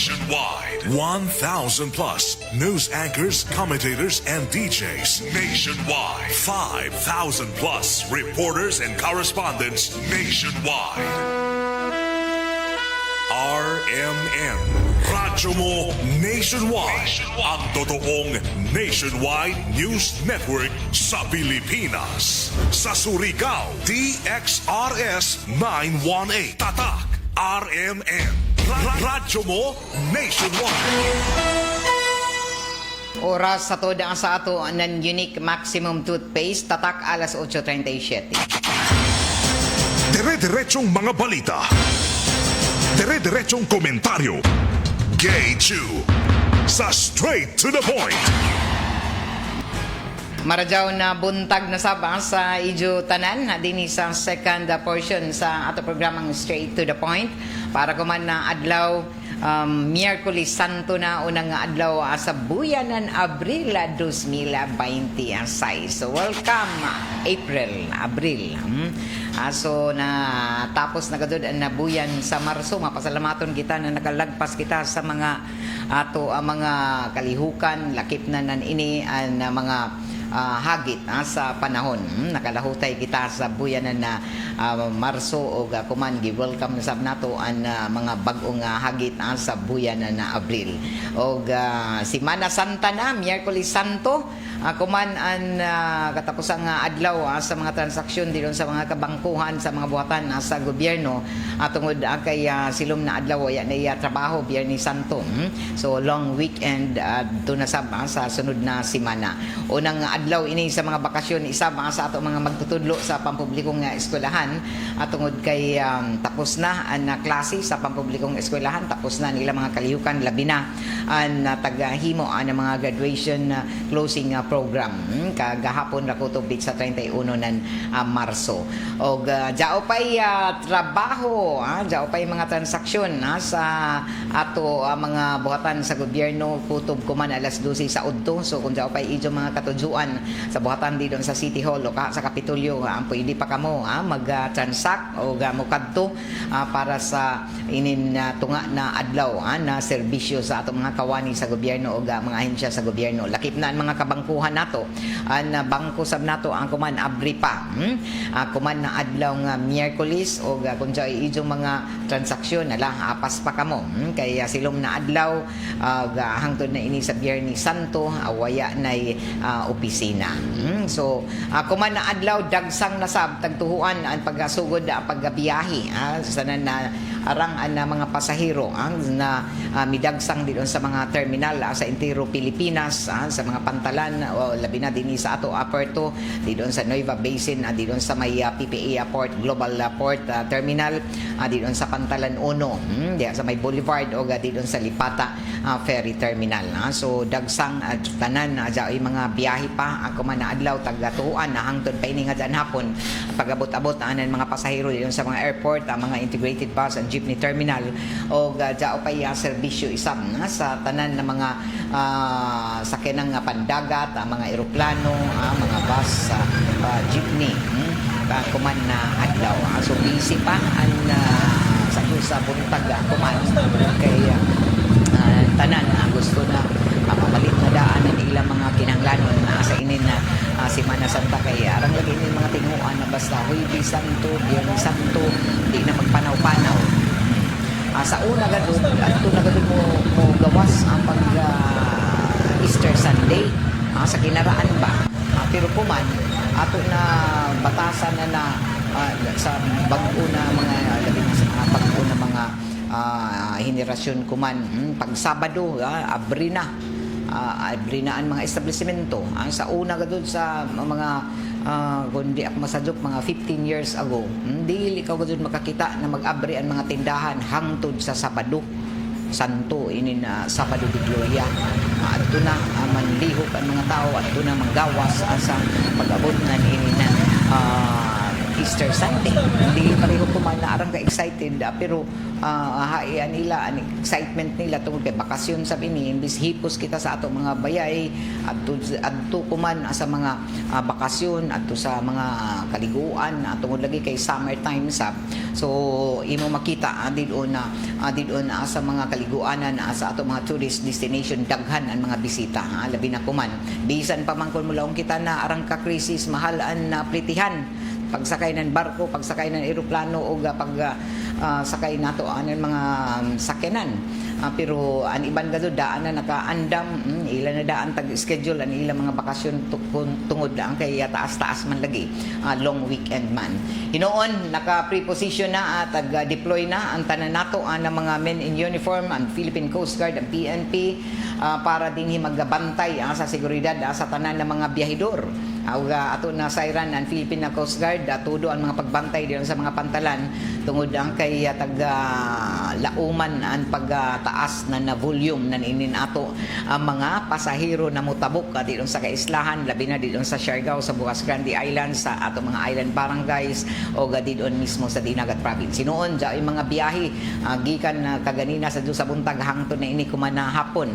Nationwide. 1,000 plus news anchors, commentators, and DJs. Nationwide. 5,000 plus reporters and correspondents nationwide. RMN. Radyo mo nationwide. Ang totoong nationwide news network sa Pilipinas. Sa Surigao, DXRS 918. Tatak RMN. Radyo mo nationwide. Oras sa to ang sa ato ng Unique Maximum Toothpaste, tatak alas 8:37. Dire-diretsong mga balita. Dire-diretsong komentaryo. Gay Chew. Sa straight to the point. Marajaw na buntag na saba sa Ijo Tanan na din sa second portion sa ato programang Straight to the Point para kuman na adlaw Miyerkules Santo na unang adlaw sa buyanan Abril 2026. So welcome Abril. So na tapos na gadud ang nabuyan sa Marso, mapasalamaton kita na nakalagpas kita sa mga ato mga kalihukan lakip na nan ini ang mga hagit sa panahon. Nakalahutay kita sa buyanan na Marso o kuman gi-welcome na sab nato ang mga bag-ong hagit sa buyanan na Abril. O Semana Santa na, Miyerkules Santo, kuman ang katapusang adlaw sa mga transaksyon dilon sa mga kabangkuhan sa mga buhatan sa gobyerno tungod kay silom na adlaw ya na trabaho Biyernes Santo. So long weekend to na sab sa sunod na semana. Unang adlaw ini sa mga bakasyon isa sa ato mga magtutudlo sa pampublikong eskwelahan tungod kay tapos na ang klase sa pampublikong eskwelahan, tapos na nila mga kalihukan labi na ang tagahimo ang mga graduation closing program kagahapon ra kutubit sa 31 ng Marso. Og jao pay trabaho, jao pay mga transaksyon sa ato mga buhatan sa gobyerno kutob kuman alas 12 sa udto. So kung jao pay idyo mga katudjuan sa buhatan di doon sa City Hall o sa Kapitolyo, pwede pa kamo mag-transact o mukadto para sa inin tunga na adlaw na serbisyo sa ato mga kawani sa gobyerno o mga ahensya sa gobyerno. Lakip na ang mga kabangkuhan nato ang bangko sab nato ang kuman abri pa kuman na adlaw nga Miyerkules o kung jay idyo mga transaksyon nala apas pa kamo kaya silom na adlaw hangtod na ini sa Biyernes Santo awaya nay opisina. So kuman na adlaw dagsang nasab tagtuhuan ang paggasugod paggabiyahe sa na arang ang mga pasahero na midagsang dito sa mga terminal sa entero Pilipinas, sa mga pantalan o labi na din sa ato Puerto dito sa Nueva Basin, dito sa may PPA Port Global Port Terminal, dito sa Pantalan 1, sa may Boulevard o dito sa Lipata Ferry Terminal. So dagsang tanan ay mga biyahe pa ako man na adlaw taggatuan na hangtod pa ini nga dyan hapon pag-abot-abot ang mga pasahero dito sa mga airport, mga integrated bus and jeepney terminal o dyan pa serbisyo isam sa tanan na mga sakyanang pandagat, mga eroplano, mga bus, jeepney kuman na adlaw. So busy pa ang sa buntag kuman kay tanan gusto na mapalit na daan ng ilang mga kinanglanon sa inin na Semana Santa kay arang lagi ni mga tinguan na basta Huwebes Santo, Biyernes Santo di na magpanaw-panaw. Sa una gadud adto na gadud mo gawas ang pag Easter Sunday sa kinaraan ba pero kuman ato na batasan na sa bag-o na mga labi na sa mga bag-o na mga henerasyon kuman pag Sabado abri na ang mga establishmento sa una gadud sa mga kundi ako masadok mga 15 years ago dili ka gadud makakita na mag-abri ang mga tindahan hangtod sa Sabado Santo inin Sabado de Gloria. Adto na manlihok ang mga tao, adto na manggawas sa pag-abot na ini na Easter Sunday. Hindi pareho kuman na arang ka-excited, pero haian nila, ang excitement nila tungkol kay bakasyon sabi ni, imbis hipos kita sa ato mga bayay, adto kuman sa mga bakasyon, adto sa mga kaliguan, tungod lagi kay summertime sab. So imo makita didon na sa mga kaliguanan sa ato mga tourist destination, daghan ang mga bisita, labi na kuman bisan pa man kun mulaong kita na arang ka crisis, mahal ang plitihan, pagsakay ng barko, pagsakay ng eroplano o sakay nato anan mga sakyanan. Pero ang iban gado daan na nakaandam, ila na daan tag schedule ang ilang mga bakasyon tungod lang kay taas-taas man lagi, long weekend man. Hinoon naka preposition na at deploy na ang tanan nato ang mga men in uniform, ang Philippine Coast Guard, ang PNP, para dinhi maggabantay sa seguridad sa tanan ng mga biyahedor. Ato na siren ang Philippine Coast Guard, tudo ang mga pagbantay diyon sa mga pantalan tungod ang kay lauman ang pagtaas na volume nan inin ato ang mga pasahero na mutabok diyon sa kaislahan, labi na diyon sa Siargao, sa Bukas Grande Island, sa ato mga island barangays o diyon mismo sa Dinagat Province. Sinuon ja yung mga biyahe gikan kaganina sa sa buntag hangtod na ini kumana hapon,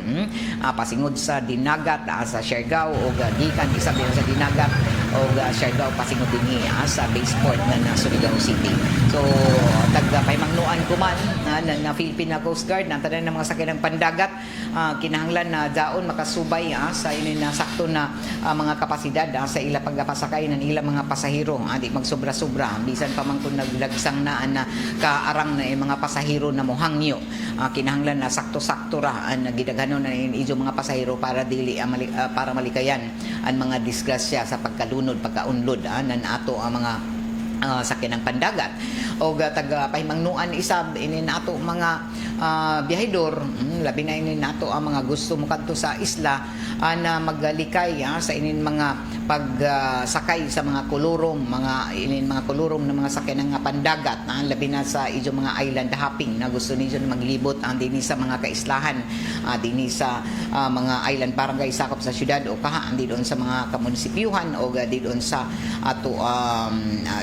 pasingod sa Dinagat sa Siargao o gikan isa din sa Dinagat o Siargao pasingod dinhi sa baseport na Surigao City. So pahimangnuan kuman na Philippine Coast Guard na tanan ng mga sakyanang pandagat, kinahanglan na daon makasubay sa inin na sakto na mga kapasidad sa ila pagpasakay ng ilang mga pasahero, di magsobra-sobra bisan pa man kung naglagsang na kaarang na mga pasahero na mohangyo, kinahanglan na sakto-sakto ra ang gidaghanon na ijo mga pasahero para dili para malikayan ang mga disgrasya sa pagkalunod pagkaunlod nan ato ang mga sakyanang pandagat o pahimangnuan isab ini nato mga biyahedor, labi na ini nato ang mga gusto mo kadto sa isla na magalikay sa inin mga pagsakay sa mga kulurom, mga kulurom na mga sakyanang pandagat, labi na sa ijo mga island hopping na gusto niyo na maglibot dinhi sa mga kaislahan, dinhi sa mga island barangay sakop sa syudad o kaha doon sa mga kamunisipyuhan o doon sa ato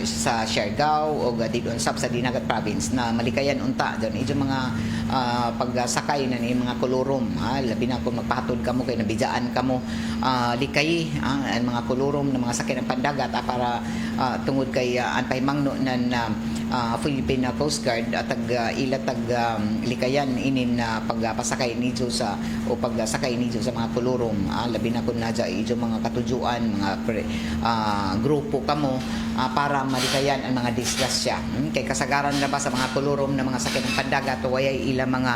sa Siargao o doon sa Dinagat Province na malikayan unta doon ijo mga pagsakay na ni mga kulurom, labi na kung magpahatod kamo kay nabijaan kamo likay ang mga kulurom na mga sakyan ng pandagat para tungod kay anpahimangno na Philippine Coast Guard at likayan inin pagpasakay nidyo sa o pagsakay nidyo sa mga kulurom, labi na kung nadya ijo mga katujuan, mga grupo kamo para malikayan ang mga disgrasya. Kay kasagaran na ba sa mga kulurom na mga sakyan ng pandagat o wayay ilang mga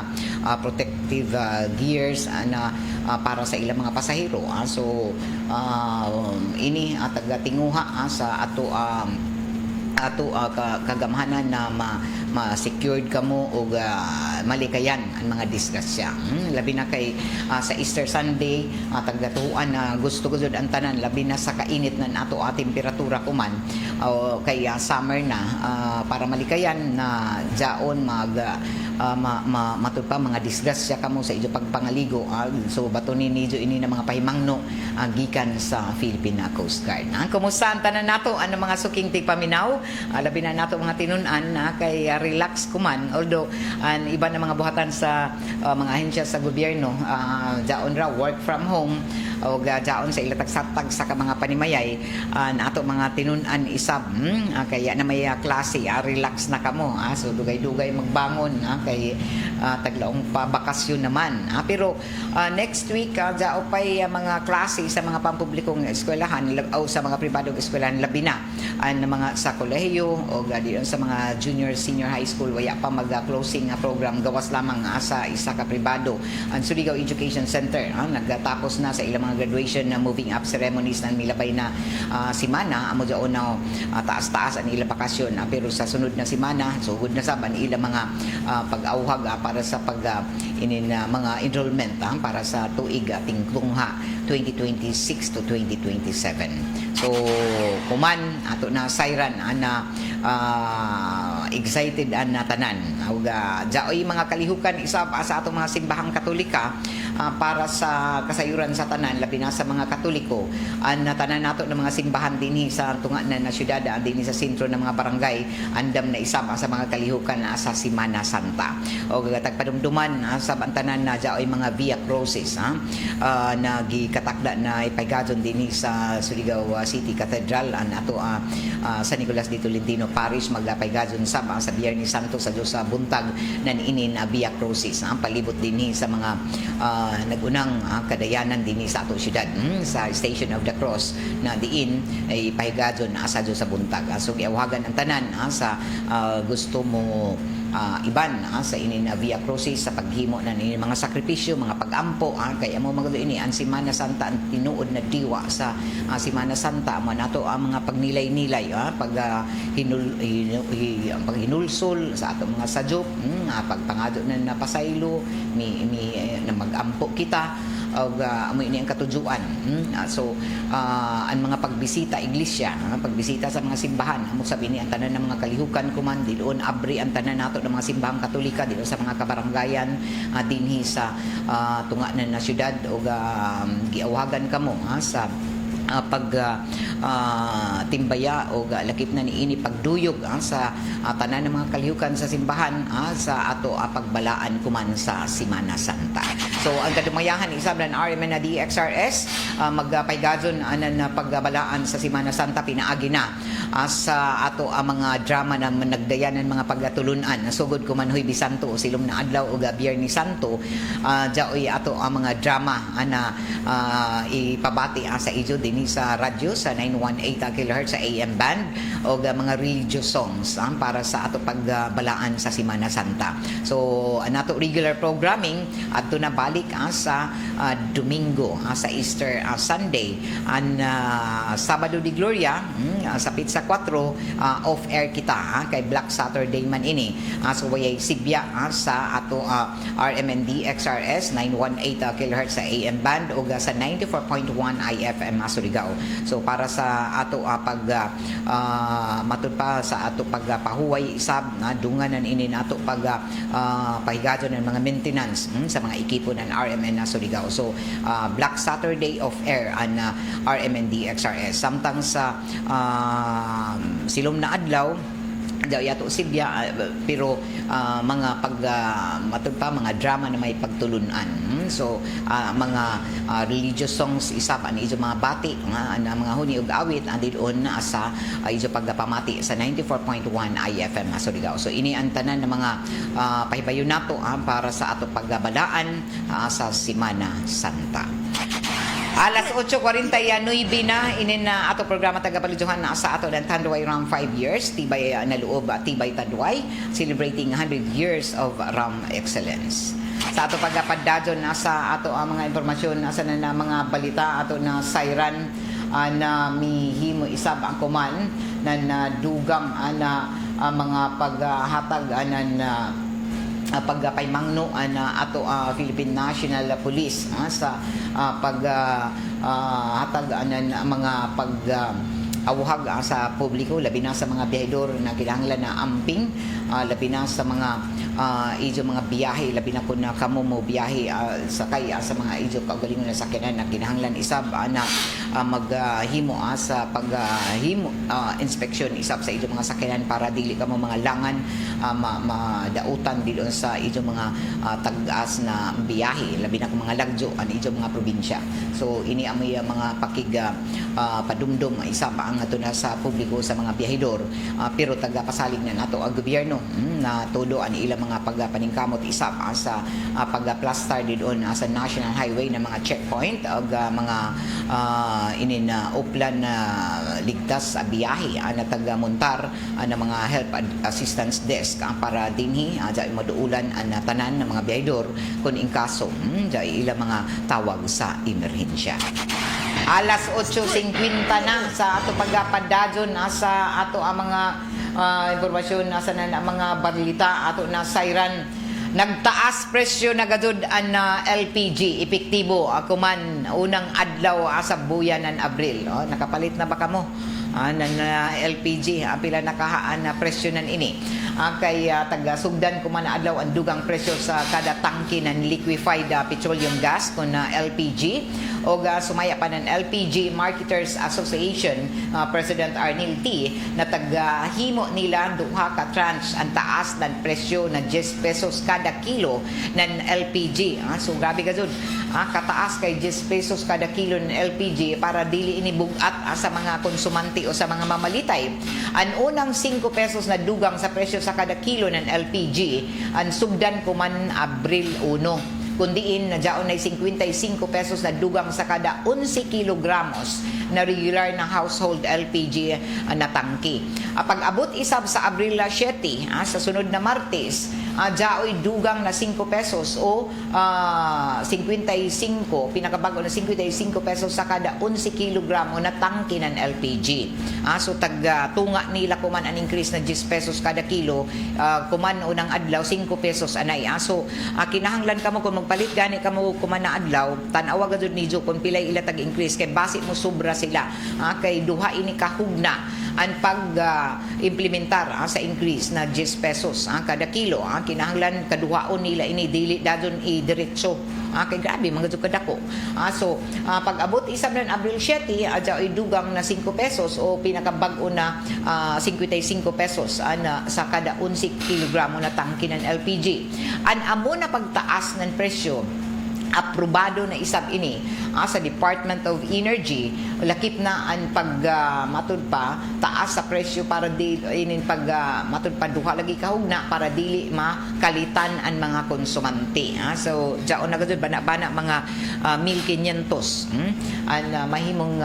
protective gears na para sa ilang mga pasahero. So ini tagatinguha sa ato kagamhanan na ma-secured kamo o malikayan ang mga disgrasya. Labi na kay sa Easter Sunday, tagatuan na gusto ko ang tanan, labi na sa kainit na ato temperatura kuman o kay summer na, para malikayan na jaon matud pa mga disgrasya kamo sa ijo pagpangaligo. So bato ni nijo ini na mga pahimangno gikan sa Philippine Coast Guard. Kumusta ang tanan nato ano mga suking tigpaminaw, labi na nato mga tinunan kay relax kuman, although an iba na mga buhatan sa mga ahensya sa gobyerno, jaon ra work from home o jaon sa ilatag satag sa mga panimayay, ato mga tinunan isab, kaya na may klase, relax na kamo, so dugay-dugay magbangon, kay taglaong pa bakasyon naman, pero next week jao pay mga klase sa mga pampublikong eskwelahan o sa mga pribadong eskwelahan, labi na ang mga sa kolehiyo o diyon sa mga junior senior high school, waya pa mag-closing program, gawas lamang sa isa ka pribado ang Surigao Education Center, nagtatapos na sa ilang mga graduation na moving up ceremonies na milabay na simana, amo diyon na taas-taas ang ilang bakasyon, pero sa sunod na simana sugod na sab ang ilang mga pag-auhag para sa mga enrollment para sa tuig ating tungha 2026 to 2027. So kuman ato na siren ana excited na tanan. Jaoy mga kalihukan isa sa ato mga simbahang Katolika, para sa kasayuran sa tanan labi na sa mga Katoliko ang tanan nato ng mga simbahan dinhi sa tunga na syudad dinhi sa sentro ng mga barangay andam na isama sa mga kalihukan sa Semana Santa o tagpadumduman sa bantanan na ay mga Via Crucis na gikatakda na ipaygadon dinhi sa Surigao City Cathedral ato San Nicolas de Tolentino Parish magpaygadon sa Biyernes Santo sa Diyos sa buntag nan inin Via Crucis palibot dinhi sa mga nagunang kadayanan dinhi sa ato syudad sa Station of the Cross na diin ay pahigadon sa Diyos sa buntag. So giawagan ang tanan sa gusto mo iban sa inin Via Crucis sa paghimo na ni mga sakripisyo, mga pagampo kaya mo magado ini ang Semana Santa ang tinuod na diwa sa Semana Santa mo nato ang mga pagnilay-nilay pag paghinulsol sa ato mga sadyok pagpangado na napasaylo na magampo kita og amo ini ang katujuan so ang mga pagbisita iglesia pagbisita sa mga simbahan amo sabi ni ang tanan ng mga kalihukan kuman diloon abri ang tanan nato ng mga simbahang katolika dito sa mga kabaranggayan dinhi sa tunga na syudad og giawagan kamo sa timbaya o lakip na niini pagduyog sa tanan ng mga kalihukan sa simbahan sa ato pagbalaan kuman sa Semana Santa. So ang kadumayahan isab ng RMN na DXRS magpaygadon anan pagbalaan sa Semana Santa pinaagi na sa ato mga drama na nagdayanan mga pagatulunan sugod kuman Huwebes Santo silom na adlaw og Biyernes Santo jaoy ato ang mga drama na ipabati sa ijo din sa radyo sa 918 kHz sa AM band o mga religious songs para sa ato pagbalaan sa Semana Santa. So nato regular programming adto na balik sa Domingo sa Easter Sunday and Sabado de Gloria sa Pizza 4 off air kita kay Black Saturday man ini so way sibya sa ato RMND XRS 918 kHz sa AM band o sa 94.1 IFM Surigao. So para sa ato matud pa sa ato pagpahuway isab dunganan ini nato pahigadon ng mga maintenance sa mga ekipo ng RMN Surigao. So Black Saturday of Air an RMND XRS samtang sa silom na adlaw daw yato sibya pero mga matud pa mga drama na may pagtulunan so mga religious songs isab ani ijo mga bati na mga huni ug awit andidon sa ijo pagpamati sa 94.1 IFM Surigao. So ini ang tanan ng mga pahibayon nato para sa ato pagbalaan sa Semana Santa. Alas 8:49 na inin na ato programa tagapaluduhan na sa ato ng Tanduay Ram 5 years tibay na loob tibay Tanduay celebrating 100 years of Ram excellence. Sa ato pagpapadadon na sa ato ang mga impormasyon sa na mga balita ato na siren na mihimo isab ang kuman na dugang na mga paghatag na pagpaymangno ato Philippine National Police sa hatag mga awhag sa publiko labi na sa mga biyahedor na kinahanglan na amping labi na sa mga ijo mga biyahe labi na kun kamo mo biyahe sakay sa mga ijo kaugalingon na sakyanan na kinahanglan isab na maghimo sa paghimo inspeksyon isab sa ijo mga sakyanan para dili kamo mga langan madautan dilo sa ijo mga tag-as na biyahe labi na kung mga lagjo an ijo mga probinsya. So ini amoy mga pakig padumdum isab ang ato na sa publiko sa mga biyahedor pero tagapasalig na nato ang gobyerno na todo ang ilang mga pagpaningkamot isap sa pagplastar didon sa national highway na mga checkpoint ug mga inin uplan na ligtas sa biyahe na tagamontar na mga help assistance desk para dinhi dai maduulan ang tanan ng mga biyahedor kun in kaso dai ilang mga tawag sa emerhensya. Alas 8:50 na sa ato pagpapadadon sa ato ang mga impormasyon sa mga balita ato na siren nagtaas presyo na gadud ang LPG epektibo ako man unang adlaw sa buyan ng Abril nakapalit na ba kamo ng LPG pila nakahaan na presyo nan ini kay taga sugdan ko man adlaw ang dugang presyo sa kada tangke ng liquefied petroleum gas kun LPG o sumaya pa ng LPG Marketers Association President Arnil T na taghimo nila duha ka tranche ang taas ng presyo na 10 pesos kada kilo ng LPG. So grabe ka jud. Kataas kay 10 pesos kada kilo ng LPG para dili ini bugat sa mga konsumante o sa mga mamalitay. Ang unang 5 pesos na dugang sa presyo sa kada kilo ng LPG ang sugdan ko man Abril 1. Kundiin na daon ay 55 pesos na dugang sa kada 11 kilogramos na regular na household LPG na tangke. Pag-abot isab sa Abril 7, sa sunod na Martes, daoy dugang na 5 pesos o 55, pinakabago na 55 pesos sa kada 11 kilogramo na tangke ng LPG. So tunga nila kuman ang increase na 10 pesos kada kilo, kuman unang adlaw 5 pesos anay. So kinahanglan kamo kung magpalit gani kamo kuman na adlaw, tan-awa gud ni Jo kung pilay ila tag-increase kay base mo sobra sila. Kay duha ini kahugna ang pag-implementar sa increase na 10 pesos kada kilo. Kinahanglan kaduhaon nila ini dili dadon i-diretso. Kay grabe mga jud kadako. So pag-abot isab ng Abril 7, adya dugang na 5 pesos o pinakabag-o na 55 pesos sa kada 11 kilogramo na tangke ng LPG. Ang amo na pagtaas ng presyo aprobado na isab ini sa Department of Energy, lakip na ang matud pa taas sa presyo para di inin matud pa duha lagi kahugna para dili makalitan ang mga konsumante. So jaon na gud bana-bana mga 1,500 ang mahimong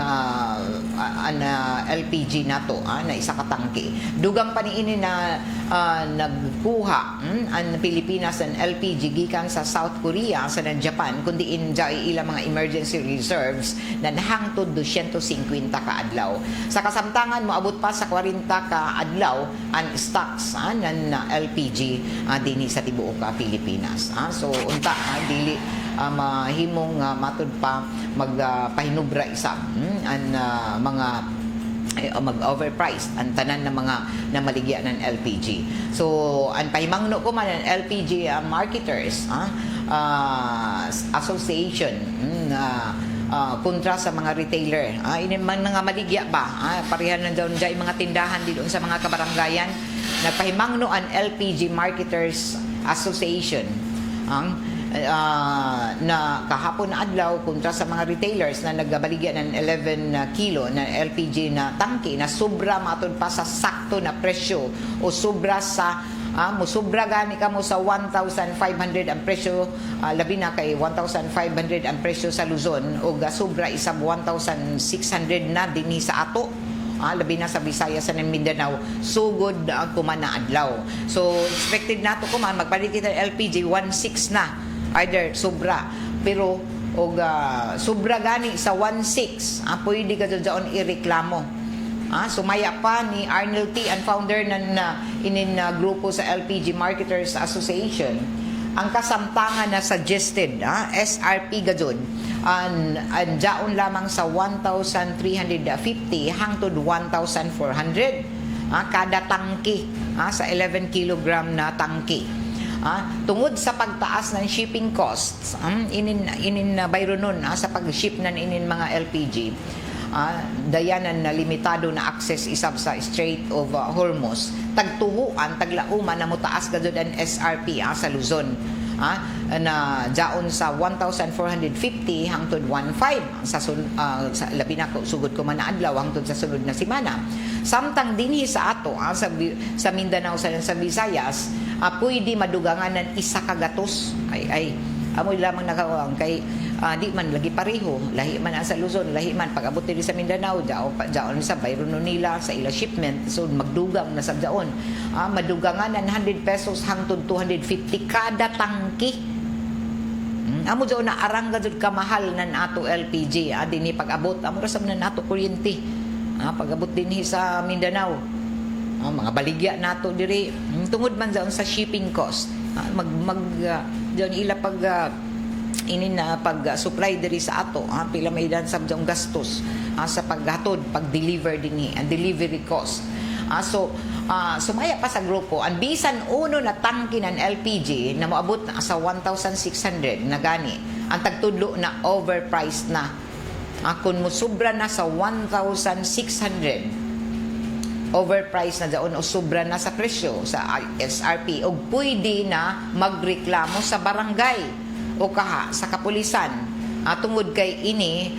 an LPG nato na isa ka tangke. Dugang pa niini na nagkuha ang Pilipinas ng LPG gikan sa South Korea sa Japan kundi injay ila mga emergency reserves na hangtod 250 ka adlaw. Sa kasamtangan moabot pa sa 40 ka adlaw ang stocks ng LPG dinhi sa tibuok Pilipinas. So unta dili mahimong matud pa magpahinubra isa ang mga mag-overpriced ang tanan ng mga namaligya ng LPG. So ang pahimangno ko man ng LPG Marketers Association kontra sa mga retailer. Ini mga maligya ba? Parehan na daw dyan mga tindahan dito sa mga kabaranggayan. Nagpahimangno ang LPG Marketers Association na kahapon na adlaw kontra sa mga retailers na nagbaligya ng 11 kilo na LPG na tangke na sobra matod pa sa sakto na presyo o sobra sa musubra gani ka mo sa 1,500 ang presyo, labi na kay 1,500 ang presyo sa Luzon o sobra isab 1,600 na dinhi sa ato. Labi na sa Visayas sa Mindanao, sugod ang kuman na adlaw. So expected nato kuman magpalit kita LPG 1,600 na either sobra pero og sobra gani sa 1,600 pwede ka dyan ireklamo. Sumaya pa ni Arnil T, ang founder ng grupo sa LPG Marketers Association, ang kasamtangan na suggested SRP gajud ang daon lamang sa 1,350 hangtod 1,400 kada tangke sa 11 kilogram na tangke. Tungod sa pagtaas ng shipping costs inin bayronon sa pag-ship ng inin mga LPG, dayanan na limitado na access isab sa Strait of Hormuz, tagtuhuan taglauman na mutaas gajud ang SRP sa Luzon na daon sa 1,450 hangtod 1,500 sa labi na sugod ko man na adlaw hangtod sa sunod na semana. Samtang dinhi sa ato sa Mindanao sa Visayas, pwede madugangan ng isa ka gatos ay amoy lamang nakawang kay di man lagi pareho, lahi man sa Luzon, lahi man pag-abot diri sa Mindanao, daon sa bayron nila sa ila shipment, so magdugang na sa daon. Madugangan ng 100 pesos hangtod 250 kada tangke. Amo daw na arang gajud kamahal nan ato LPG dinhi pag-abot amo rasam na nato kuryente. Pag-abot dinhi sa Mindanao. Mga baligya nato diri tungod man daw sa shipping cost. Diyan ila pag pag-supply diri sa ato, pila may dan sa gastos sa paghatod, pag-deliver dinhi, ang delivery cost. So sumaya pa sa grupo ang bisan uno na tangke ng LPG na moabot na sa 1,600 na gani ang tagtudlo na overpriced na. Kung musubra na sa 1,600 overpriced na daon o sobra na sa presyo sa SRP o pwede na magreklamo sa barangay o kaha sa kapulisan. Tungod kay ini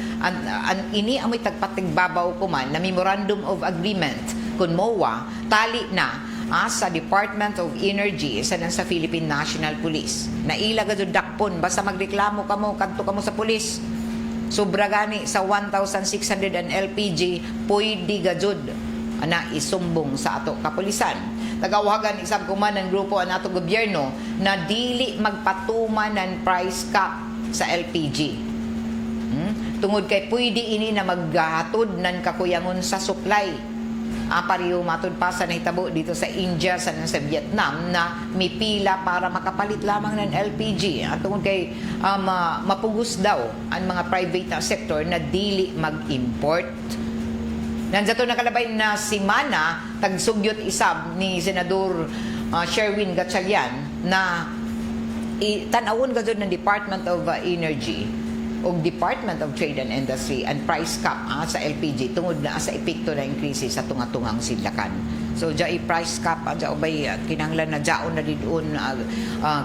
ini amoy tagpatigbabaw ko man na Memorandum of Agreement kun MOA tali na sa Department of Energy sa Philippine National Police. Naila gud dakpon basta magreklamo kamo kadto kamo sa pulis. Sobra gani sa 1,600 ang LPG pwede gajud na isumbong sa ato kapulisan. Tagawagan isang kumanan grupo ang ato gobyerno na dili magpatuman ng price cap sa LPG. Tungod kay pwede ini na maghatod ng kakuyangon sa supply. Pariyo matod pa sa nahitabo dito sa India, sa Vietnam na mipila para makapalit lamang ng LPG. Tungod kay mapugos daw ang mga private na sector na dili mag-import. Nandiyato nakalabay na si Mana, tagsugyot isab ni Senador Sherwin Gatchalian na tanawon gazod ng Department of Energy o Department of Trade and Industry and price cap sa LPG tungod na sa epekto na increase sa tunga-tungang sidlakan. So dya price cap dya ubay kinahanglan na jaon na didon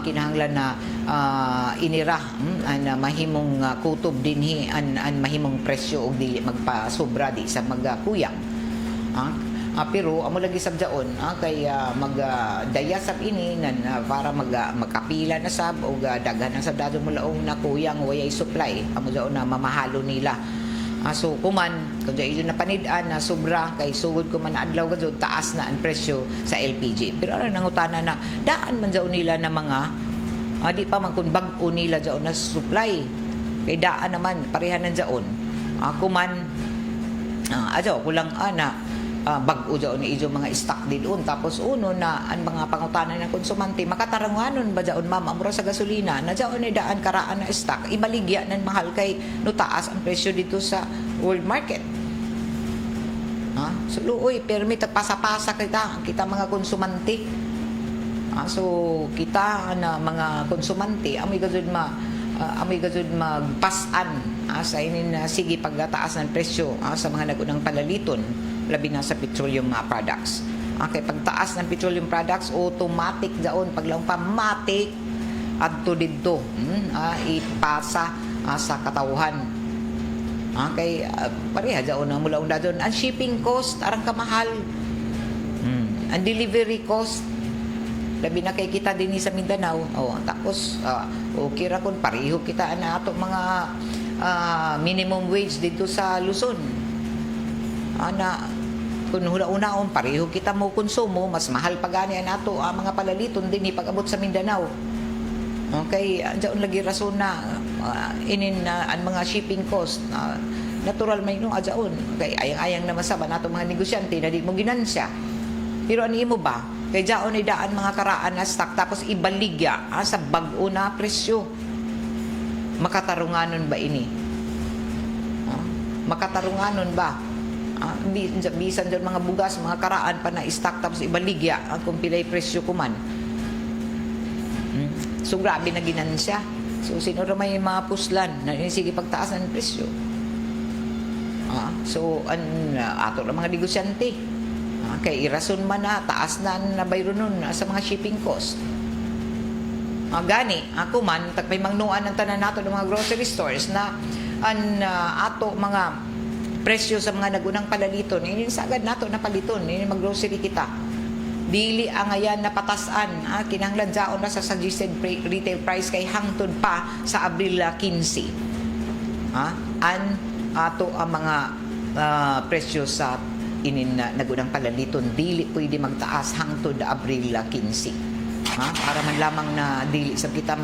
kinahanglan na inira an mahimong kutob dinhi an mahimong presyo og dili magpasobra di sa magkuyang. Pero amo lagi sabdaon kay magdaya sab ini para magkapila na sab o daghan na sab dadon mulaong na kuyang wayay supply amo daon na mamahalo nila. So kuman kun dili na panid-an na sobra kay sugod ko man adlaw gud taas na ang presyo sa LPG. Pero ano nangutana na daan man daon nila na mga di pa man kun bag-o nila daon na supply. Kay daan naman pareha nan daon. Kuman adto kulang ana bag-o daon ni ijo mga stock didon tapos uno na ang mga pangutanan ng konsumante makataranganon ba daon ma'am amura sa gasolina na daon ni daan karaan na stock ibaligya nan mahal kay no taas ang presyo dito sa world market. So luoy permi tagpasa-pasa kita mga konsumante. So kita na mga konsumante amoy gazud magpasan sa inin sige pagtaas ng presyo sa mga nagunang palaliton labi na sa petroleum products. Kay pagtaas ng petroleum products automatic daon paglaong pamatik adto didto ipasa sa katawhan. Kay pareha daon na mula daon ang shipping cost arang kamahal. Ang delivery cost labi na kay kita dinhi sa Mindanao. Tapos okay ra kun pareho kita na ato mga minimum wage dito sa Luzon. Kung una-unaon pareho kita mo konsumo mas mahal pa gani nato mga palaliton din pag-abot sa Mindanao. Okay, diyon lagi rason na ang mga shipping cost natural may no adyaon kay ayang-ayang na masaba nato mga negosyante na di mo ginansya. Pero ani mo ba kay diyon ni daan mga karaan na stock tapos ibaligya sa bag-o na presyo. Makatarunganon ba ini? Makatarunganon ba? Bisan dyan mga bugas, mga karaan pa na stock tapos ibaligya kung pilay presyo kuman. So grabe na ginansya. So sino may mga puslan na sige pagtaas ng presyo. So ato na mga negosyante kay irason man na taas na nabayro nun sa mga shipping cost. Gani ako man may mangnuan ng tanan nato ng mga grocery stores na ato mga presyo sa mga nagunang palaliton ini sagad nato na paliton ini maggrocery kita dili ang ayan na patasan kinahanglan jaon na sa suggested retail price kay hangtod pa sa Abril 15 ato ang mga presyo sa inin nagunang palaliton dili pwede magtaas hangtod Abril 15 para man lamang na dili sa kita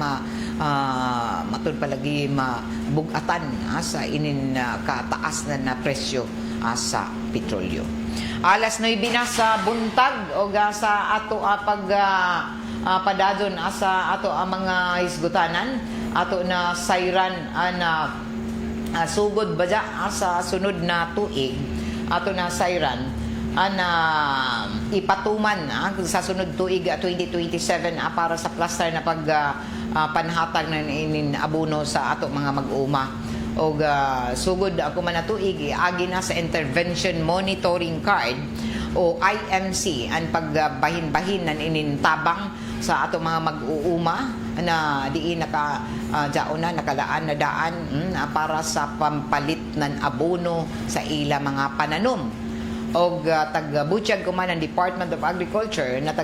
matod palagi mabugatan sa inin kataas na presyo sa petrolyo. Alas 9 na sa buntag o sa ato padadon sa ato ang mga hisgutanan ato na sayran na sugod ba sa sunod na tuig ato na sayran ipatuman sa sunod tuig 2027 para sa cluster na panhatag na inin abono sa ato mga mag-uma. O sugod ako man na tuig agi na sa intervention monitoring card o IMC ang pagbahin-bahin nan inin tabang sa ato mga mag-uuma na diin nakalaan na daan para sa pampalit ng abono sa ila mga pananom. Og tag-butchag ko man ang Department of Agriculture na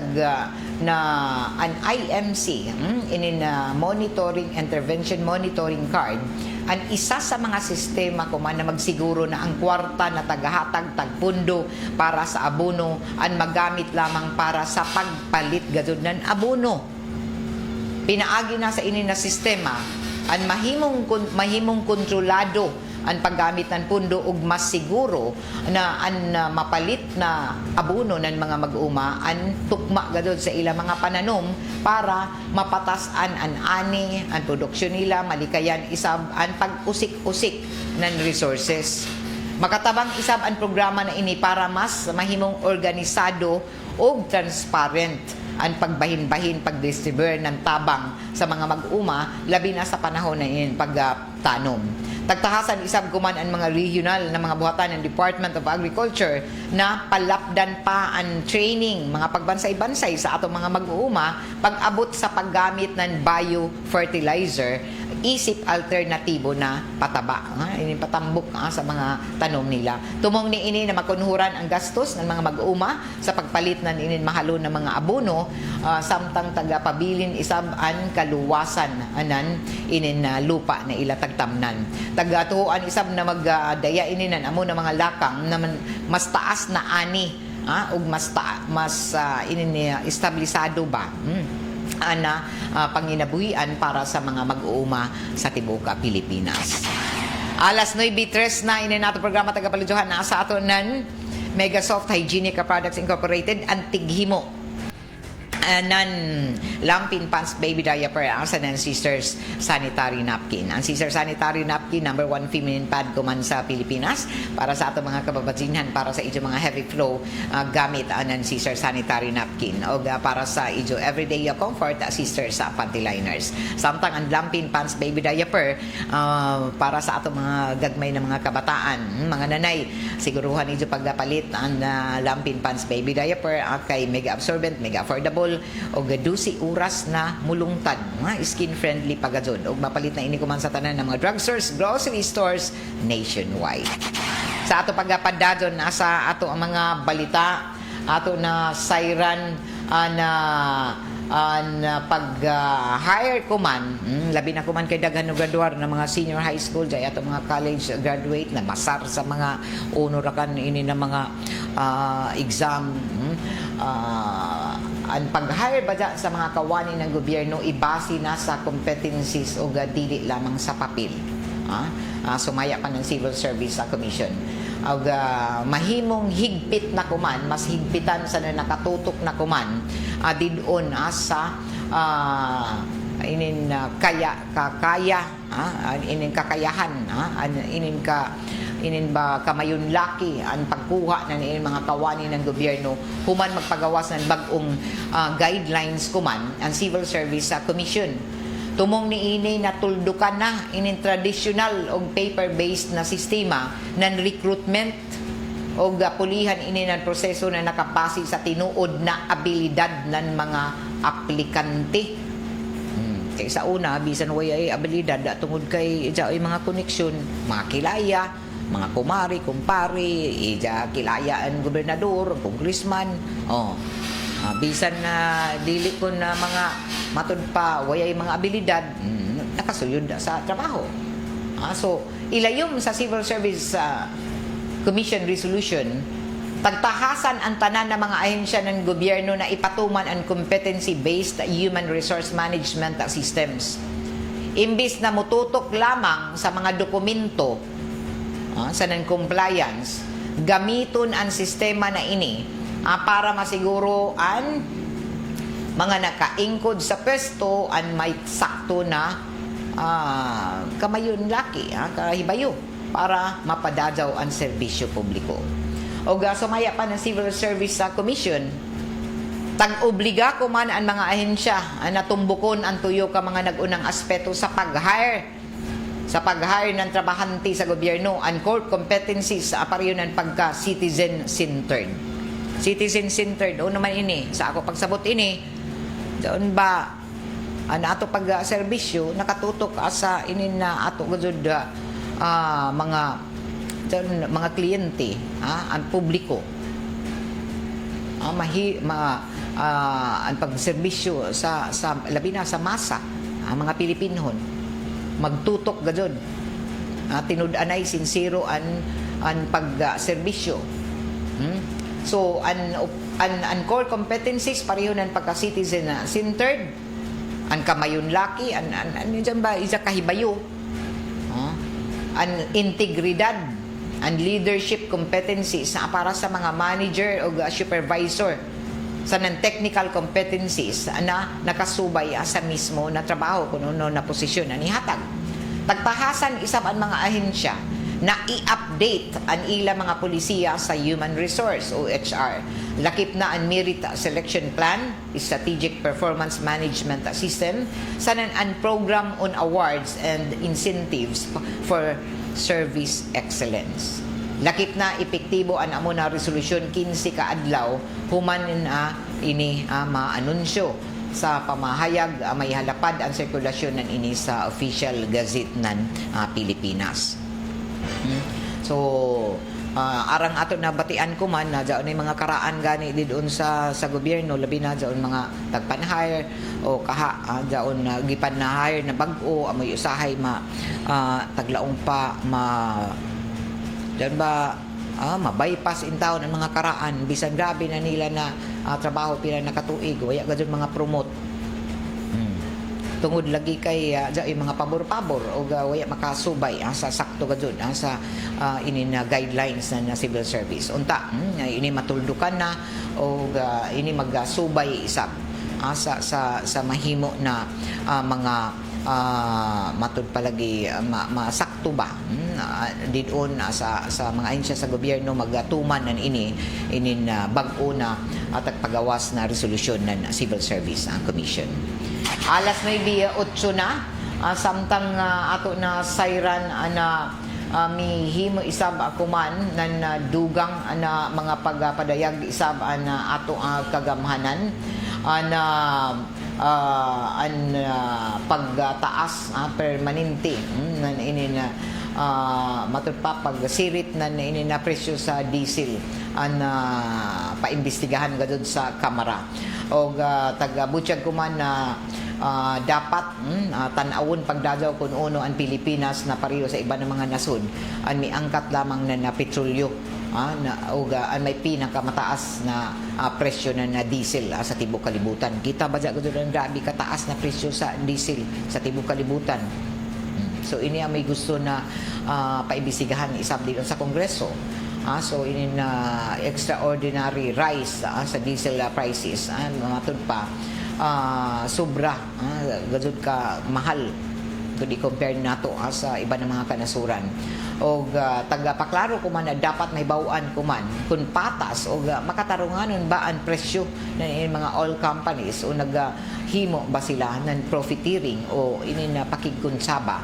an IMC inin monitoring intervention monitoring card ang isa sa mga sistema ko man na magsiguro na ang kwarta na tagahatag tagpundo para sa abono ang magamit lamang para sa pagpalit gadud ng abono. Pinaagi na sa inin na sistema ang mahimong kontrolado ang paggamit ng pundo ug mas siguro na ang mapalit na abono ng mga mag-uma ang tukma gadod sa ilang mga pananom para mapatasan ang ani ang produksyon nila, malikayan isab ang pag-usik-usik ng resources. Makatabang isab ang programa na ini para mas mahimong organisado ug transparent ang pagbahin-bahin, pagdistribute ng tabang sa mga mag-uma, labi na sa panahon na yun pagtanom. Tagtahasan isab kuman ang mga regional na mga buhatan ng Department of Agriculture na palapdan pa ang training, mga pagbansay-bansay sa atong mga mag-uuma pag-abot sa paggamit ng biofertilizer isip alternatibo na pataba. Ini patambok sa mga tanom nila. Tumong ni ini na makunhuran ang gastos ng mga mag-uma sa pagpalit ng inin mahalo ng mga abono samtang tagapabilin isab an kaluwasan anan inin lupa na ila tagtamnan. Tagatuan isab na magdaya ininan amo ng mga lakang na mas taas na ani ug mas establisado ba panginabuhian para sa mga mag-uuma sa tibuok Pilipinas. Alas 9:03 na ini nato programa tagapaludyohan na sa ato nan Megasoft Hygienic Products Incorporated ang tighimo lampin pants baby diaper asa ng Sisters Sanitary Napkin. Ang Sisters Sanitary Napkin number 1 feminine pad kuman sa Pilipinas para sa ato mga kababasinhan para sa ijo mga heavy flow gamit ang Sisters Sanitary Napkin o para sa ijo everyday comfort Sisters panty liners. Samtang ang lampin pants baby diaper para sa ato mga gagmay na mga kabataan, mga nanay, siguruhan ijo pagpalit ang lampin pants baby diaper kay mega absorbent, mega affordable o gadusi oras na mulungtad skin friendly pagadzod og mapalit na ini kuman sa tanan ng mga drugstores, grocery stores nationwide. Sa ato pagpadadon sa ato ang mga balita ato na siren pag-hire kuman labi na kuman kay daghan no graduar na mga senior high school jay ato mga college graduate na masar sa mga unorakan ini na mga exam ang pag-hire ba sa mga kawani ng gobyerno ibase na sa competencies o dili lamang sa papel. Sumaya pa ng Civil Service Commission. Mahimong higpit na kuman, mas higpitan sa nakatutok na kuman didon sa inin kakayahan inin ba kamayon laki ang pagkuha na inin mga kawani ng gobyerno human magpagawas ng bagong guidelines kuman ang Civil Service Commission. Tumong ni ini natuldukan na inin traditional o paper-based na sistema ng recruitment o pulihan ini ng proseso na nakapasi sa tinuod na abilidad ng mga aplikante. Kay sa una bisan way ay abilidad tungod kay mga koneksyon, mga kilaya, mga kumari, kumpari, kilaya ang gobernador, ang congressman. Bisan na dili ko na mga matud pa wayay mga abilidad, nakasuyod sa trabaho. So, ilayom sa Civil Service Commission resolution, tagtahasan ang tanan ng mga ahensya ng gobyerno na ipatuman ang competency-based human resource management systems. Imbis na mututok lamang sa mga dokumento sa non-compliance, gamiton ang sistema na ini para masiguro ang mga nakaingkod sa pwesto ang may sakto na kamayon laki, kahibayo para mapadadaw ang serbisyo publiko. O sumaya pa ng Civil Service Commission, tag-obliga ko man ang mga ahensya na tumbukon ang tuyo ka mga nagunang aspeto sa pag-hire ng trabahante sa gobyerno and core competencies sa apariyunan pagka citizen-centered. Citizen-centered, o naman ini, sa ako pagsabot ini, doon ba, ato pag-serbisyo, nakatutok sa inin na ato gudod mga kliyente, ang publiko, ang pagserbisyo sa labi na sa masa, ang mga Pilipinhon, magtutok gajud, tinud-anay sincero ang pagserbisyo. So an core competencies pareho nan pagka citizen centered, an kamayon laki, an diyan ba isa kahibayo, an integridad, an leadership competencies na para sa mga manager o supervisor, sa non-technical competencies na nakasubay sa mismo na trabaho kung ano na posisyon na nihatag. Tagpahasan isab ang mga ahensya na i-update ang ila mga polisiya sa Human Resource o HR. Lakip na ang Merit Selection Plan, Strategic Performance Management System, sanan ang Program on Awards and Incentives for Service Excellence. Lakip na epektibo ang amo na resolusyon 15 ka adlaw human ini maanunsyo sa pamahayag may halapad ang sirkulasyon nan ini sa official gazette nan Pilipinas. So arang ato na batian ko man na diyan mga karaan gani didon sa gobyerno, labi na diyan mga tagpan-hire o kaha diyan gipan na hire na bag-o amoy usahay taglaong pa diyan ba ma-bypass in town ang mga karaan bisan grabe na nila na trabaho pila nakatuig waya gadyon mga promote tungod lagi kay yung mga pabor-pabor o waya makasubay sa sakto gadyon sa ini na guidelines na civil service unta ini matuldukan na o ini magsubay isab sa mahimo na mga matud palagi masakto ba didon sa mga ahensya sa gobyerno magatuman nan inin bag-o na at pagawas na resolusyon ng Civil Service Commission. Alas 9:08 na samtang ato na sayran na mihimo isab akuman nan dugang na mga pagpadayag isab na ato kagamhanan pagtaas permanente nan ini na matud pa pagsirit nan ini na presyo sa diesel paimbestigahan gadud sa kamara og taga-butyag kuman na dapat tan-awon pagdadaw kun uno ang Pilipinas na pareho sa iba ng mga nasod ang miangkat lamang na petrolyo ang may pinakamataas na presyo na diesel sa tibok kalibutan. Kita ba dyan ang grabe kataas na presyo sa diesel sa tibok kalibutan. So ini ang may gusto na paibisigahan isab dito sa Kongreso. So ini na extraordinary rise sa diesel prices. Matod pa sobra gadud ka mahal kung i-compare nato sa iba ng mga kanasuran. O tagapaklaro ko man na dapat may bawaan ko man kung patas o makatarunganon ba ang presyo ng mga oil companies o naghimo ba sila ng profiteering o ini na pakigkunsaba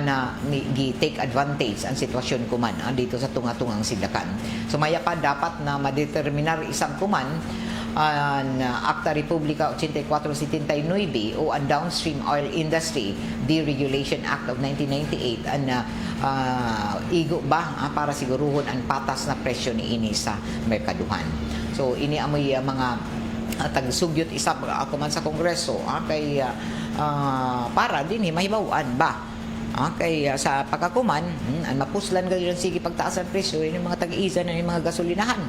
na gi-take advantage ang sitwasyon ko man dito sa tunga-tungang sidlakan. Sumaya pa dapat na madeterminar isang kuman ang Acta Republica 8479 o ang Downstream Oil Industry Deregulation Act of 1998 ang igo ba para siguruhon ang patas na presyo ni ini sa merkaduhan. So ini amoy mga tagsugyot isab ako man sa Kongreso kay para din mahibawan ba kay sa pagkakuman ang mapuslan gayud sige pagtaas ang presyo ini mga tag-iisa na mga gasolinahan.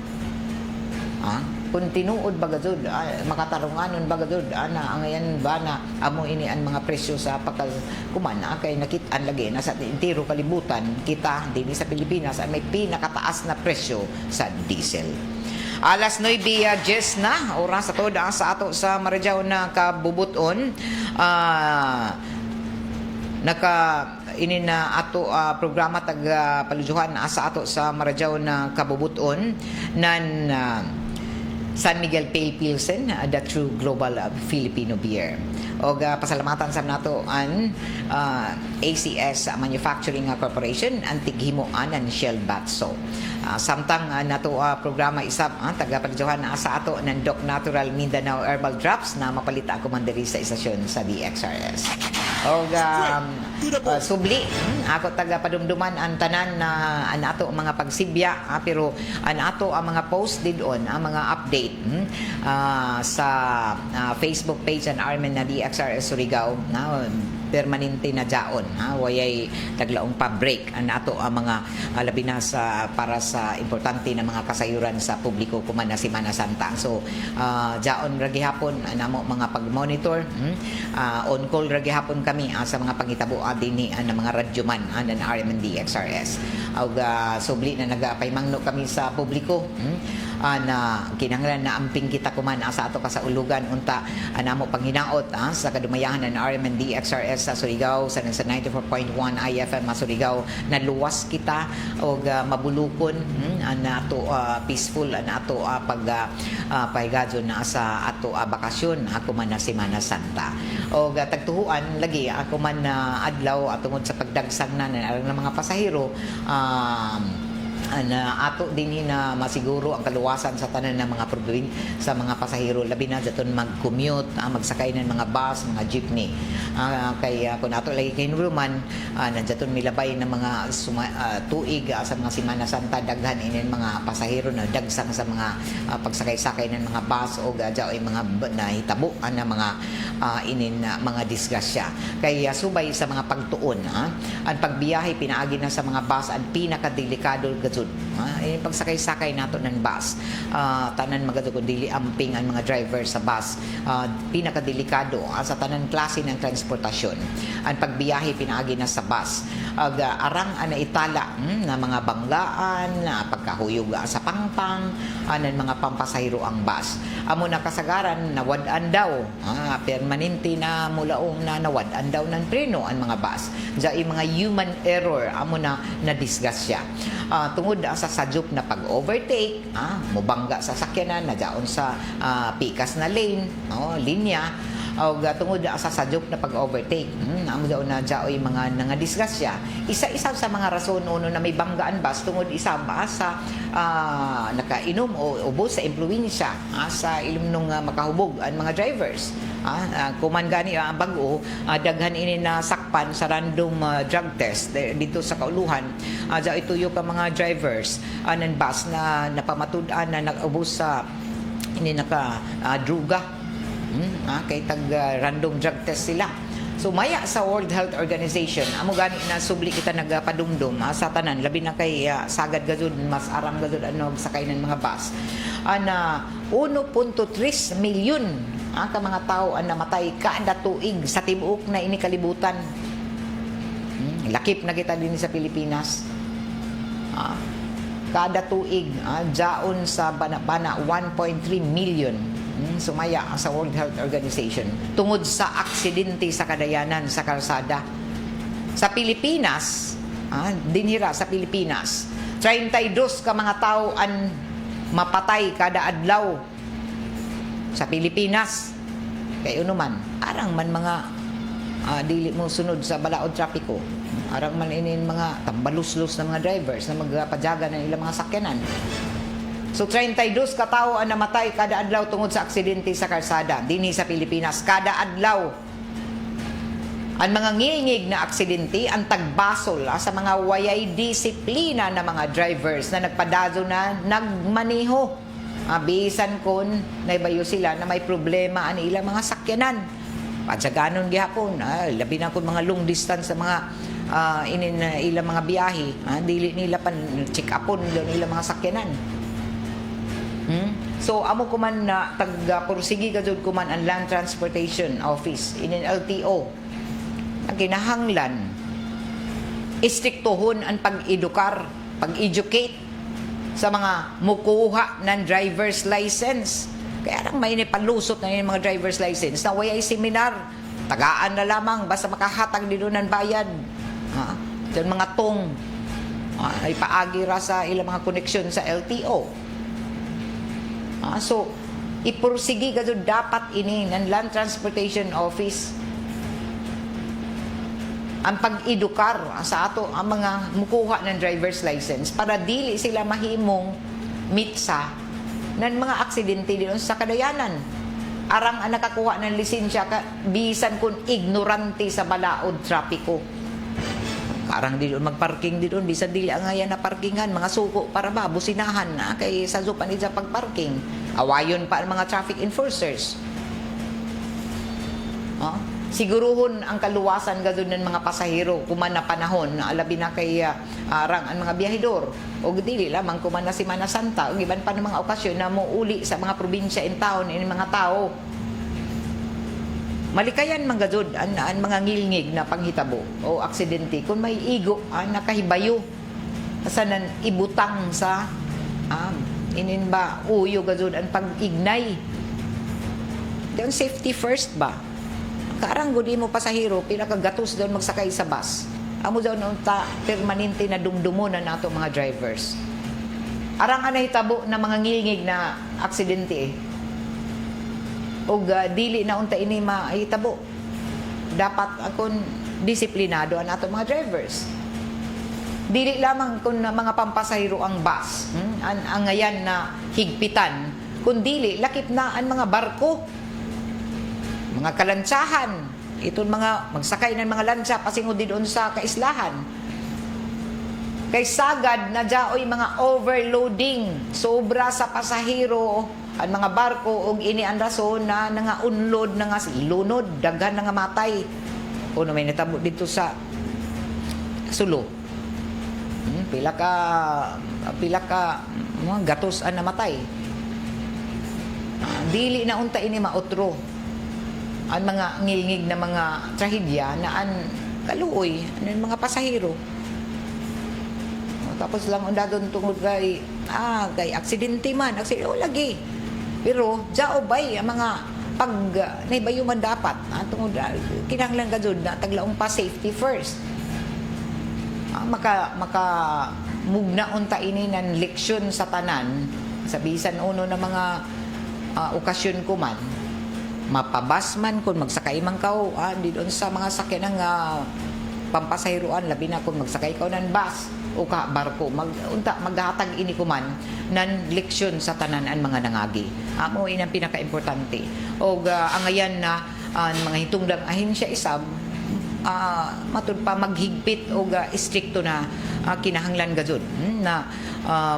Kung tinuod bagadod makatarunganon bagadod ang ngayon ba na amo ini ang mga presyo sa pagkuman kay nakit-an lagi na sa entero kalibutan kita dinhi sa Pilipinas ay may pinakataas na presyo sa diesel. Alas 9:10 na oras sa toda sa ato sa Marijaw na kabubuton naka ini na ato programa tag palujuhan sa ato sa Marajaw na kabubuton nan San Miguel Pale Pilsen, the true global Filipino beer. O pasalamatan sa nato an ACS Manufacturing Corporation, ang tighimuan ng Shell Batso. Samtang nato programa isab tagapagjohan sa ato ng Doc Natural Mindanao Herbal Drops na mapalita ako man diri sa istasyon sa DXRS. O subli ako tagapadumduman ang tanan na ato mga pagsibya pero ato ang mga post did on ang mga update sa Facebook page and Armen na DXRS Surigao na permanente na jaon wayay taglaong pa-break nato ang mga labi na sa para sa importante na mga kasayuran sa publiko kuman na Semana Santa. So jaon ra gihapon namo mga pag-monitor on call ra gihapon kami sa mga pangitabo dinhi ang mga radyoman ng RMN DXRS. Subli na nagapaymangno kami sa publiko na kinahanglan na amping kita kuman sa ato kasaulugan unta namo panghinaot sa kadumayahan ng RMN DXRS sa Surigao sa 94.1 IFM Surigao na luwas kita og mabulukon nato peaceful nato pahigadyon na sa ato bakasyon ako man na Semana Santa. Og tagtuhuan lagi ako man adlaw tungod sa pagdagsang na ng mga pasahero na ato din na masiguro ang kaluwasan sa tanan ng mga problema sa mga pasahero labi na daton mag-commute magsakay ng mga bus, mga jeepney kay kung ato lagi kay nuruman nandaton milabay ng mga tuig sa mga Semana Santa daghan inin mga pasahero na dagsang sa mga pagsakay-sakay ng mga bus o gadya ay mga nahitabo na mga inin mga disgrasya kay subay sa mga pagtuon ang pagbiyahe pinaagi na sa mga bus ang pinakadelikado yung pagsakay-sakay nato ng bus tanan magado kun dili amping ang mga driver sa bus pinakadelikado sa tanan klase ng transportasyon ang pagbiyahe pinaagi na sa bus arang na itala na mga banggaan pagkahuyog sa pangpang anan mga pampasahero ang bus amo na kasagaran nawad-an daw permanente na mulaong na nawad-an daw ng preno ang mga bus dai mga human error amo na disgrasya tungod sa sadyop na pag-overtake mubangga sa sakyanan na daon sa pikas na lane linya o tungod sa sadyop na pag-overtake amo daw na jaoy mga disgrasya isa-isa sa mga rason uno na may banggaan bus tungod isa ba sa nakainom o ubos sa impluwensya sa ilum nung makahubog ang mga drivers kuman gani ang bag-o daghan ini na sakpan sa random drug test dito sa kauluhan ituyo ka mga drivers ng bus na napamatud-an na nag-ubos sa ini naka druga kay tag random drug test sila. So maya sa World Health Organization amo gani na subli kita nagapadumdum sa tanan labi na kay sagad gazud mas aram gazud sakay ng mga bus ana 1.3 milyon ka mga tao ang namatay kada tuig sa tibuok na ini kalibutan. Lakip na kita din sa Pilipinas kada tuig jaon sa bana 1.3 million sumaya sa World Health Organization tungod sa aksidente sa kadayanan sa kalsada sa Pilipinas dinhira sa Pilipinas 32 ka mga tao ang mapatay kada adlaw sa Pilipinas kay man arang man mga dili mo sunod sa balaod trapiko arang man inin mga tambaluslos na mga drivers na magpajaga ng ilang mga sakyanan. So 32 ka tawo ang namatay kada adlaw tungod sa aksidente sa kalsada dinhi sa Pilipinas kada adlaw. Ang mga ngingig na aksidente ang tagbasol sa mga wayay disiplina na mga drivers na nagpadazo na nagmaneho. Bisan kon naibayo sila na may problema ang ilang mga sakyanan. Patsaganon gihapon, labi na kon mga long distance sa mga ilang mga biyahe, dili nila pan check upon ilang mga sakyanan. So amo kuman na tag-pursigi kadud kuman ang Land Transportation Office in LTO. Ang kinahanglan istriktuhon ang pag-edukar, pag-educate sa mga mukuha ng driver's license. Kaya lang may palusot na yung mga driver's license na way ay seminar tagaan na lamang basta makahatag dito ng bayad. Diyan mga tong ay paagi ra sa ilang mga koneksyon sa LTO. So ipursigi gado dapat ini ng Land Transportation Office ang pag-edukar sa ato ang mga mukuha ng driver's license para dili sila mahimong mitsa ng mga aksidente din sa kadayanan. Arang ang nakakuha ng lisensya bisan kung ignorante sa balaod trapiko. Karang dito magparking dito bisan dili ang ayan na parkingan mga suko para ba businahan na kay sa zupan sa pagparking. Awayon pa ang mga traffic enforcers. Siguruhon ang kaluwasan gadon ng mga pasahero kuman na panahon na alabi na kay arang ang mga biyahedor o dili lamang kuman na Semana Santa o iban pa ng mga okasyon na muuli sa mga probinsya in town in mga tao. Malikayan man gadod ang mga ngilngig na panghitabo o aksidente kung may igo nakahibayo kasanan ibutang sa inin ba uyo gadod ang pag-ignay. Diyan safety first ba? Karang gudi mo pasahero pila ka gatos doon magsakay sa bus. Amo daw ta permanente na dumdumunan nato mga drivers. Arang anay hitabo na mga ngilngig na aksidente og dili na unta ini mahitabo. Dapat akon disiplinado ang ato mga drivers. Dili lamang kun mga pampasahero ang bus, ang ngayan na higpitan, kun dili lakip na ang mga barko, mga kalantsahan, itong mga magsakay ng mga lansa pasingod doon sa kaislahan. Kay sagad na jaoy mga overloading, sobra sa pasahero ang mga barko og ini ang rason na nga unload na nga lunod, daghan na nga matay. Uno may natabo dito sa Sulo. Pila ka mga gatos ang namatay. Dili na unta ini maotro ang mga ngilngig na mga trahedya na an kaluoy ang mga pasahero. Tapos lang undadon tungod kay aksidente man, aksidente lagi. Pero jao bay ang mga pag naibayo man dapat tungod kinahanglan gajud na taglaong pa safety first. Maka mugna unta ini nan leksyon sa tanan sa bisan uno na mga okasyon ko man mapabas man kung magsakay man kao di doon sa mga sakyan ng pampasahiruan labi na kung magsakay kao ng bus o ka barko maghatag ini ko man nan leksyon sa tanan ang mga nangagi amo inang pinaka-importante og ang ayan na mga hitungdang ahensya isab matud pa maghigpit o istrikto na kinahanglan gajud na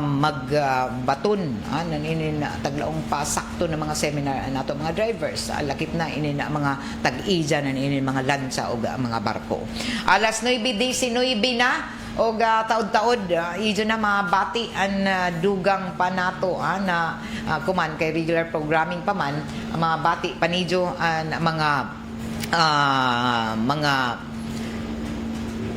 magbaton nanin taglaong pasakto ng mga seminar nato mga drivers lakip na ini na mga tag-ija na ini mga lansa o mga barko. Alas 9:19 na o taod-taod ijo na mabati ang dugang pa nato na kuman kay regular programming pa man mabati panijo ang mga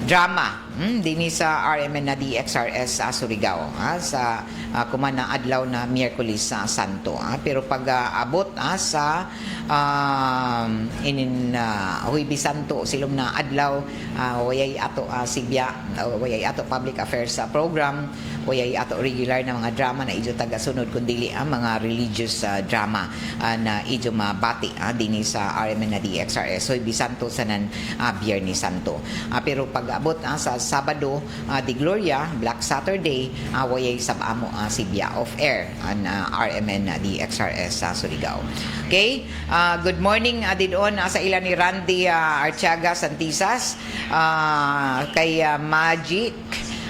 drama dinhi sa RMN na DXRS sa Surigao sa kuman na adlaw na Miyerkules sa Santo pero pag abot sa Huwebes Santo silom na adlaw wayay ato Sibya wayay ato public affairs program wayay ato regular na mga drama na ijo tagasunod kundi ang mga religious drama na ijo mabati dinhi sa RMN na DXRS Huwebes Santo sanan Biyernes Santo pero pag abot sa Sabado di Gloria Black Saturday wayay sabamo Sibya of Air an RMN na DXRS sa Surigao. Okay, good morning didon sa ilan ni Randy Artiaga Santisas kay Magic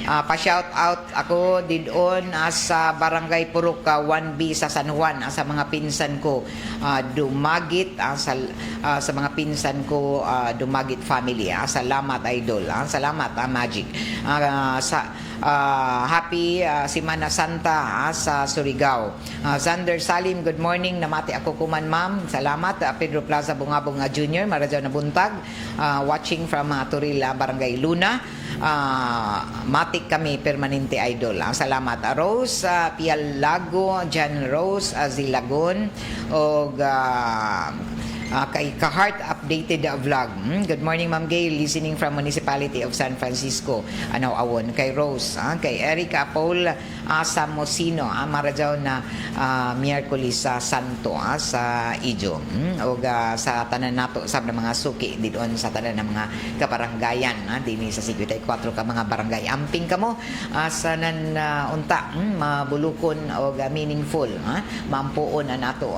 pa-shout out ako didon sa Barangay Purok 1B sa San Juan sa mga pinsan ko Dumagit sa mga pinsan ko Dumagit family salamat idol salamat Magic happy Semana Santa sa Surigao. Zander Salim, good morning. Namati ako kuman ma'am. Salamat. Pedro Plaza Bungabong Jr. Marajaw na buntag. Watching from Turil, Barangay Luna. Matik kami permanente idol. Salamat. Rose Pialago, Jan Rose Zilagon, o kay Kahart Updated Vlog. Good morning, Ma'am Gail. Listening from Municipality of San Francisco. Anaw awon. Kay Rose. Kay Erica Paul Samosino. Maradyaw na Miyerkules sa Santo sa Ijo. O sa tanan nato sa mga suki doon sa tanan ng mga kabaranggayan. Dini sa 54 ka mga barangay. Amping kamo sa nan unta mabulukon o meaningful. Mampuon ang ato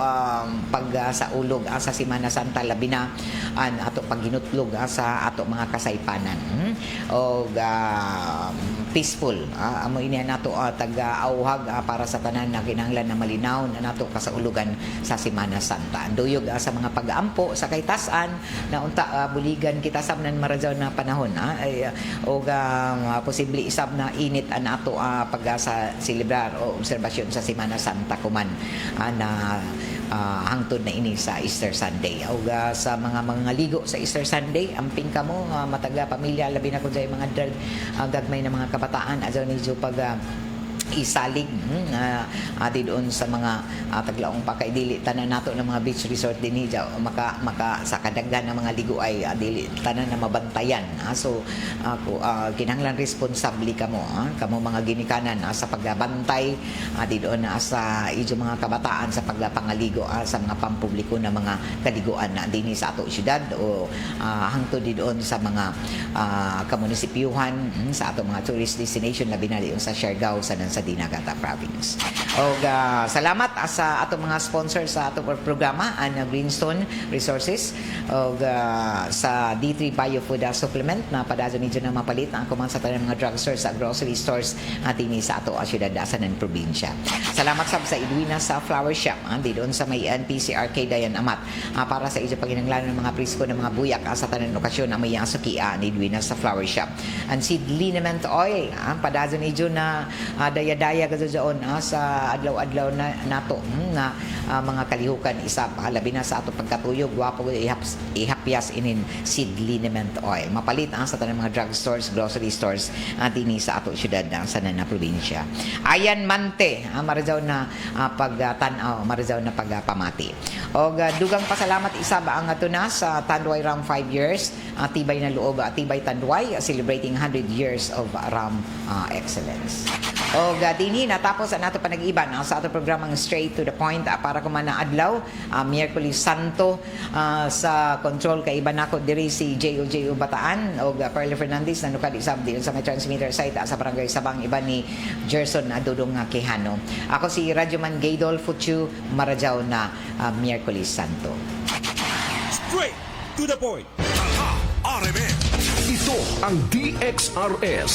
pag sa ulog sa Semana Santa labi na an ato pagginutlog sa ato mga kasaypanan o peaceful amo ini nato taga-auhag para sa tanan na kinahanglan na malinaw na nato kasaulugan sa Semana Santa. Duyog sa mga pag-ampo sa kaytasan na unta buligan kita sab nan maradyaw na panahon o posible isab na init an ato pag sa celebrar o obserbasyon sa Semana Santa kuman na hangtod na ini sa Easter Sunday. O sa mga ligo sa Easter Sunday, amping kamo mataga pamilya labi na kun sa mga gagmay na mga kabataan adto ni pag isalig adi doon sa mga taglaong pakaidili tanan nato ng mga beach resort dinhi maka sa kadaghan ng mga ligo ay dili tanan na mabantayan so kinahanglan responsable kamo kamo mga ginikanan sa pagbantay adi doon sa ijo mga kabataan sa pagpangaligo sa mga pampubliko na mga kaliguan dinhi sa ato syudad o hangtod doon sa mga kamunisipyuhan sa ato mga tourist destination labi na diyon sa Siargao sa Dinagata Province. O salamat sa ato mga sponsors sa ato programa ang Greenstone Resources o sa D3 Biofood Supplement na padado nidyo na mapalit ang kuman sa tanang mga drugstores sa grocery stores atini sa ato syudad sa nan probinsya. Salamat sab sa Edwina sa Flower Shop di doon sa may NPC Arcade Dayan Amat para sa ijo paginanglan ng mga prisko ng mga buyak sa tanan okasyon na may asuki ni Edwina sa Flower Shop. And seed liniment oil padado nidyo na daya gado doon sa adlaw-adlaw na nato na mga kalihukan isa labi na sa ato pagkatuyog wapo ihapyas inin seed liniment oil mapalit sa tanang mga drugstores grocery stores dinhi sa ato syudad sa na probinsya. Ayan mante maradyaw na pagtan-aw maradyaw na pagpamati o dugang pasalamat isa ba ang ato na sa Tanduay Ram 5 years tibay na loob tibay Tanduay celebrating 100 years of Ram excellence. O dinhi natapos ang ato panag-iban sa ato programang Straight to the Point para kumana adlaw Miyerkules Santo sa control kay iban nako diri si J.O. Bataan o Perle Fernandez na nukad isab diyon sa may transmitter site sa barangay Sabang iban ni Gerson Adudong Quijano. Ako si Radyoman Gaydol Futsu maradyaw na Miyerkules Santo. Straight to the point. Taha RMN. Ito ang DXRS